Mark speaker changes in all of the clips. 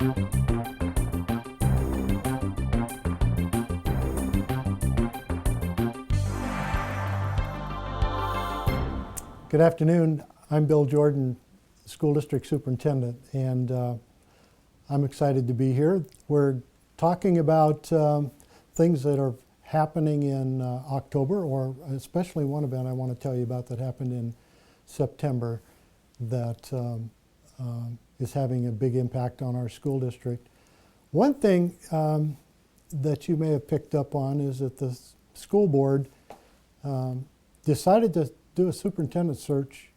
Speaker 1: Good afternoon. I'm Bill Jordan, School District Superintendent, and I'm excited to be here. We're talking about things that are happening in October, or especially one event I want to tell you about that happened in September that is having a big impact on our school district. One thing that you may have picked up on is that the school board decided to do a superintendent search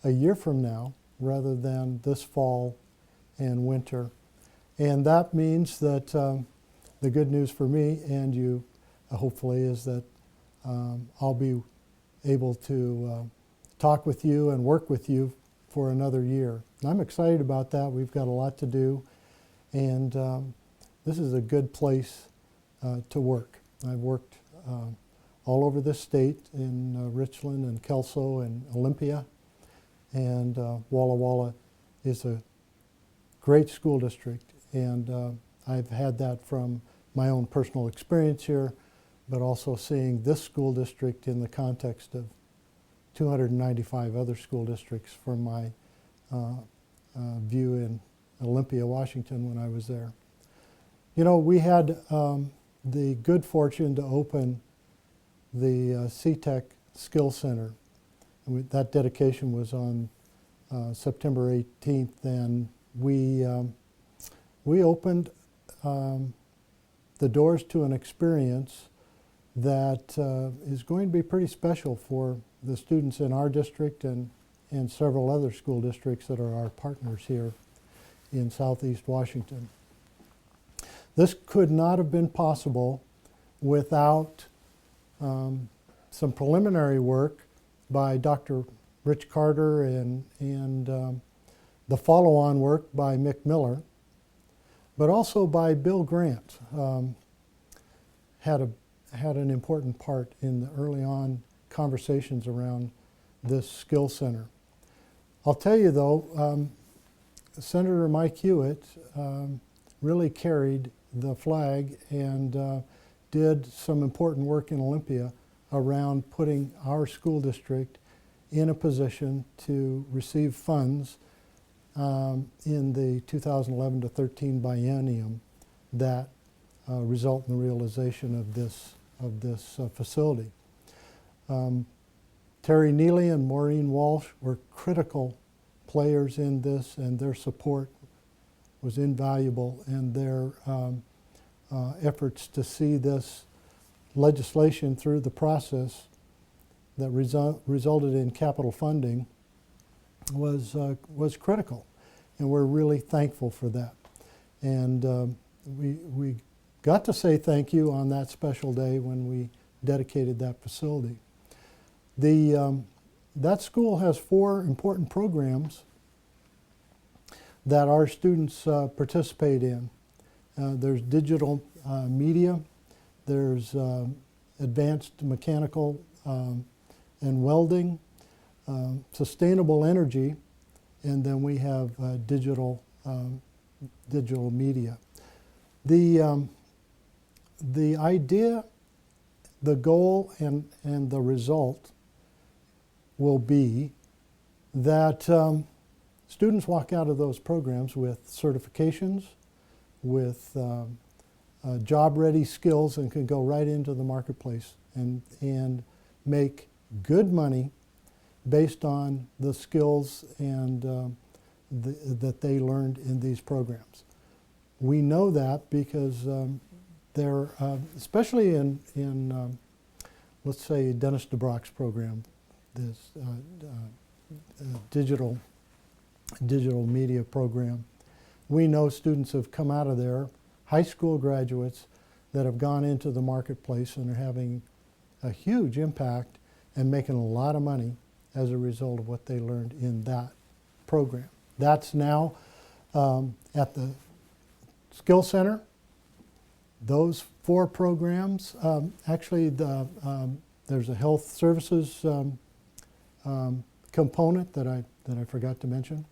Speaker 1: a year from now rather than this fall and winter. And that means that the good news for me and you hopefully is that I'll be able to talk with you and work with you for another year. And I'm excited about that. We've got a lot to do, and this is a good place to work. I've worked all over this state in Richland and Kelso and Olympia, and Walla Walla is a great school district, and I've had that from my own personal experience here, but also seeing this school district in the context of 295 other school districts from my view in Olympia, Washington when I was there. You know, we had the good fortune to open the CTEC Skill Center. And that dedication was on September 18th, and we opened the doors to an experience that is going to be pretty special for the students in our district and several other school districts that are our partners here in Southeast Washington. This could not have been possible without some preliminary work by Dr. Rich Carter and the follow-on work by Mick Miller, but also by Bill Grant. Had an important part in the early on conversations around this skill center. I'll tell you though, Senator Mike Hewitt really carried the flag and did some important work in Olympia around putting our school district in a position to receive funds in the 2011 to 13 biennium that result in the realization of this facility. Terry Neely and Maureen Walsh were critical players in this, and their support was invaluable, and their efforts to see this legislation through the process that resulted in capital funding was critical, and we're really thankful for that. And we got to say thank you on that special day when we dedicated that facility. That school has 4 important programs that our students participate in. There's digital media, there's advanced mechanical and welding, sustainable energy, and then we have digital media. The idea, the goal, and the result will be that students walk out of those programs with certifications, with job-ready skills, and can go right into the marketplace and make good money based on the skills and that they learned in these programs. We know that because they're, especially in let's say, Dennis DeBrock's program, this digital media program. We know students have come out of there, high school graduates that have gone into the marketplace and are having a huge impact and making a lot of money as a result of what they learned in that program. That's now at the Skill Center. Those 4 programs, actually there's a health services component that I forgot to mention.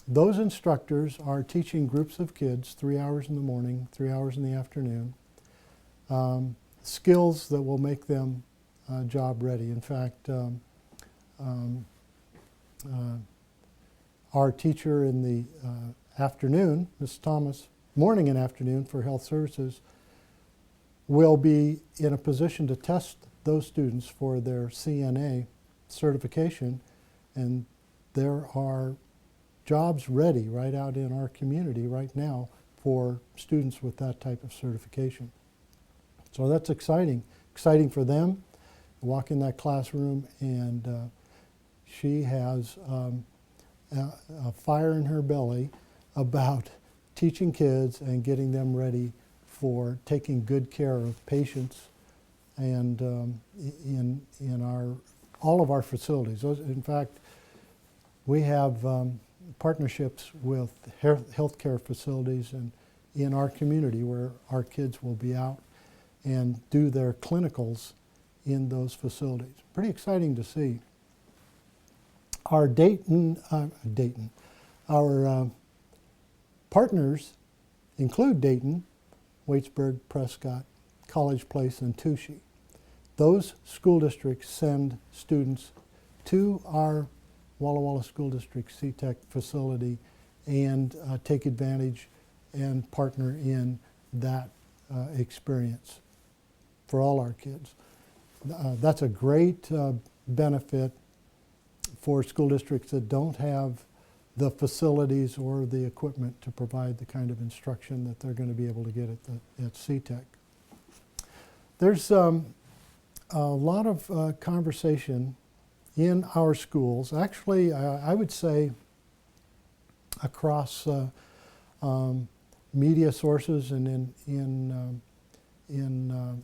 Speaker 1: those instructors are teaching groups of kids 3 hours in the morning, 3 hours in the afternoon, skills that will make them job ready. In fact, our teacher in the afternoon, Ms. Thomas, morning and afternoon for health services, will be in a position to test those students for their CNA certification, and there are jobs ready right out in our community right now for students with that type of certification. So that's exciting for them. Walk in that classroom and she has a fire in her belly about teaching kids and getting them ready for taking good care of patients and in all of our facilities. In fact, we have partnerships with healthcare facilities and in our community where our kids will be out and do their clinicals in those facilities. Pretty exciting to see. Our our partners include Dayton, Waitsburg, Prescott, College Place, and Touchy. Those school districts send students to our Walla Walla School District CTEC facility and take advantage and partner in that experience for all our kids. That's a great benefit for school districts that don't have the facilities or the equipment to provide the kind of instruction that they're going to be able to get at CTEC. There's a lot of conversation in our schools, actually I would say across media sources and in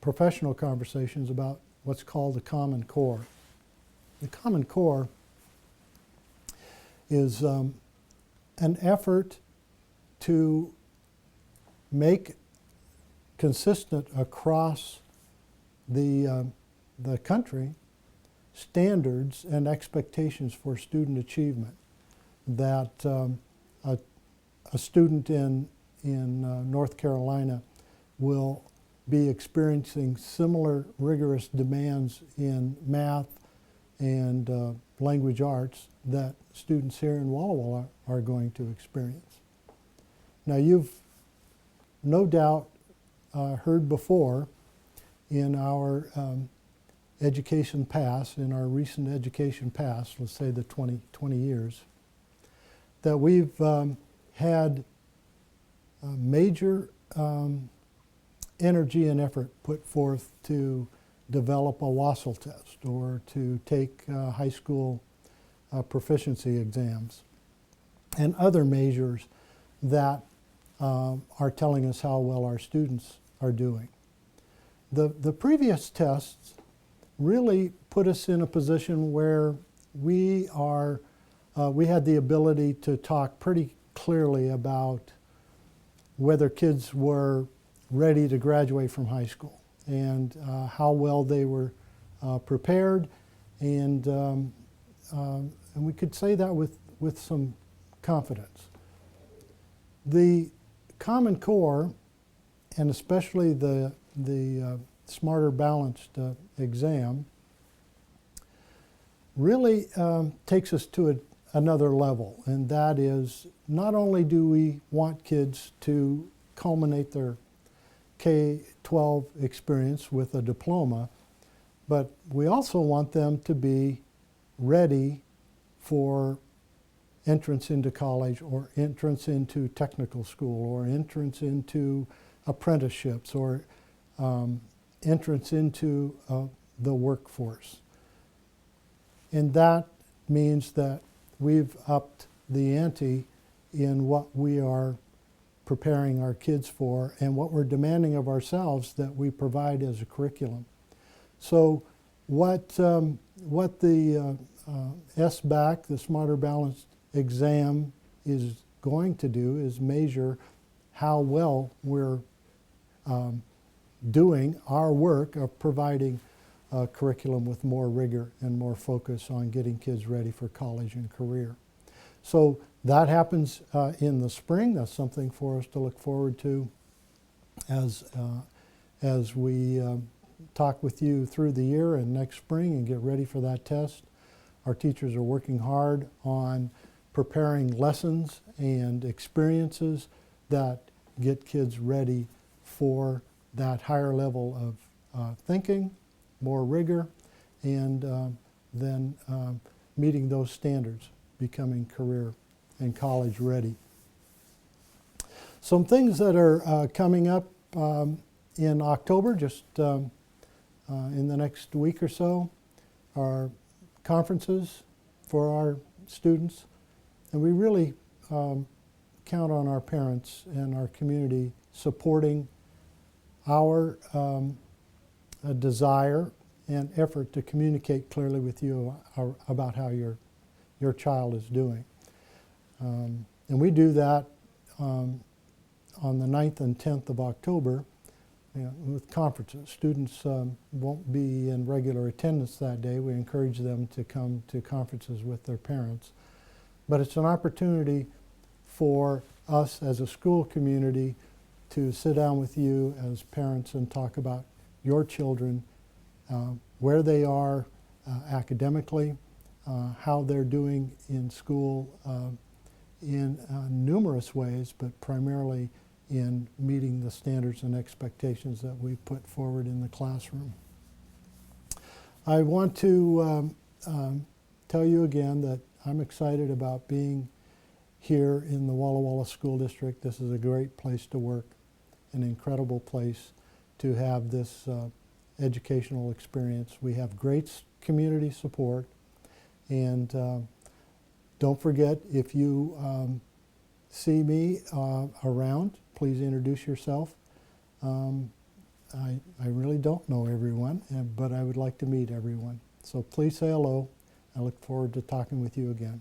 Speaker 1: professional conversations about what's called the Common Core. The Common Core is an effort to make consistent across the country standards and expectations for student achievement that a student in North Carolina will be experiencing similar rigorous demands in math and language arts that students here in Walla Walla are going to experience. Now you've no doubt heard before in our education past, in our recent education past, let's say the 20 years, that we've had major energy and effort put forth to develop a WASL test or to take high school proficiency exams and other measures that are telling us how well our students are doing. The previous tests really put us in a position where we had the ability to talk pretty clearly about whether kids were ready to graduate from high school and how well they were prepared, and we could say that with some confidence. The Common Core, and especially the Smarter Balanced exam, really takes us to another level, and that is not only do we want kids to culminate their K-12 experience with a diploma, but we also want them to be ready for entrance into college or entrance into technical school or entrance into apprenticeships or entrance into the workforce. And that means that we've upped the ante in what we are preparing our kids for and what we're demanding of ourselves that we provide as a curriculum. So what the SBAC, the Smarter Balanced exam, is going to do is measure how well we're doing our work of providing a curriculum with more rigor and more focus on getting kids ready for college and career. So that happens in the spring. That's something for us to look forward to as we talk with you through the year and next spring and get ready for that test. Our teachers are working hard on preparing lessons and experiences that get kids ready for that higher level of thinking, more rigor, and then meeting those standards, becoming career and college ready. Some things that are coming up in October, just in the next week or so, are conferences for our students. And we really count on our parents and our community supporting our desire and effort to communicate clearly with you about how your child is doing. And we do that on the 9th and 10th of October with conferences. Students won't be in regular attendance that day. We encourage them to come to conferences with their parents. But it's an opportunity for us as a school community to sit down with you as parents and talk about your children, where they are academically, how they're doing in school in numerous ways, but primarily in meeting the standards and expectations that we put forward in the classroom. I want to tell you again that I'm excited about being here in the Walla Walla School District. This is a great place to work, an incredible place to have this educational experience. We have great community support, and don't forget, if you see me around, please introduce yourself. I really don't know everyone, but I would like to meet everyone. So please say hello. I look forward to talking with you again.